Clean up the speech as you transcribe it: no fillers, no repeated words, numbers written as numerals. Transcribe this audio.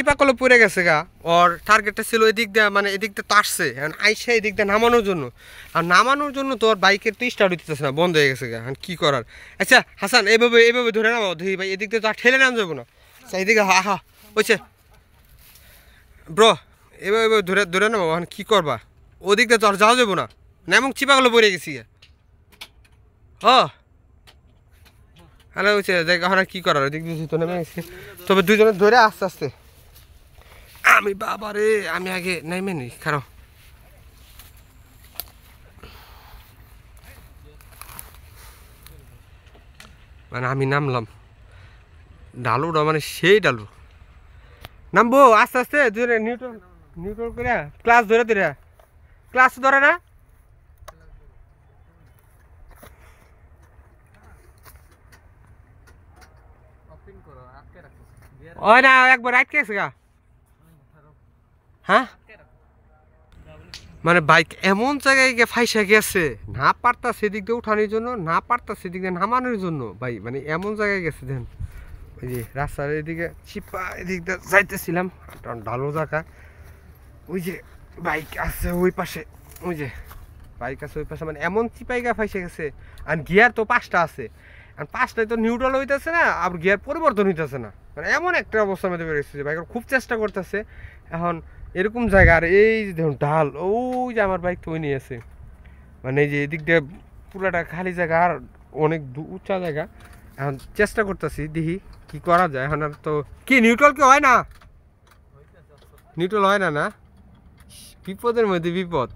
চিপা কলে পড়ে গেছে গা। ওর টার্গেটটা ছিল এদিক দিয়ে, মানে এদিক দিয়ে তো আসছে এখন আইসা এদিক দিয়ে নামানোর জন্য, আর নামানোর জন্য তোর বাইকের তো স্টার্ট হইতেছে না, বন্ধ হয়ে গেছে গা। এখন কী করার? আচ্ছা হাসান এইভাবে এইভাবে ধরে নামাও দেখি ভাই, এদিক দিয়ে তো আর ঠেলে নাম যাবো না। আচ্ছা এদিকে হা হা ওইছে ব্রো, এভাবে এভাবে ধরে ধরে নামাও। এখন কী করবা? ওদিক দিয়ে তো আর যাওয়া যাবো না, এমন চিপা কলে পড়ে গেছি গা। হ্যালো হচ্ছে দেখ এখন আর কী করার, ওদিক দিয়ে তো নেমে গেছি। তবে দুজনে ধরে আস্তে আস্তে আমি বাবা রে, আমি আগে নাইমে নি খারাপ। মানে আমি নামলাম, ডালুটা মানে সেই ডালু নামবো আস্তে আস্তে ধরে নিউট্রাল নিউট্রাল করে ক্লাস ধরে ধরে, ক্লাস ধরে না ওই না একবার আটকে গেছে গা। হ্যাঁ মানে বাইক এমন জায়গায় গিয়ে ফাইসা গেছে, না পারতা সেদিক দিয়ে উঠানোর জন্য, না পারতা সেদিক দিয়ে নামানোর জন্য ভাই, মানে এমন জায়গায় গেছে দেন। ওই যে রাস্তার এদিকে চিপা এদিক দিয়ে যাইতেছিলাম, ঢালো জায়গা, ওই যে বাইক আছে ওই পাশে, ওই যে বাইক আছে ওই পাশে, মানে এমন চিপাই গা ফাইসে গেছে। আর গিয়ার তো 5টা আছে, আর 5টায় তো নিউট্রাল হইতেছে না, আর গিয়ার পরিবর্তন হইতেছে না, মানে এমন একটা অবস্থার মধ্যে বেরোচ্ছে যে বাইকের খুব চেষ্টা করতেছে। এখন এরকম জায়গা, আর এই যে দেখুন ঢাল, ওই যে আমার বাইক তো ওই নিয়ে আছে, মানে এই যে এদিক দিয়ে পুরাটা খালি জায়গা আর অনেক উঁচা জায়গা। এখন চেষ্টা করতেছি দেখি কি করা যায়। এখন আর তো কি নিউট্রাল কি হয় না, নিউট্রাল হয় না, না বিপদের মধ্যে বিপদ।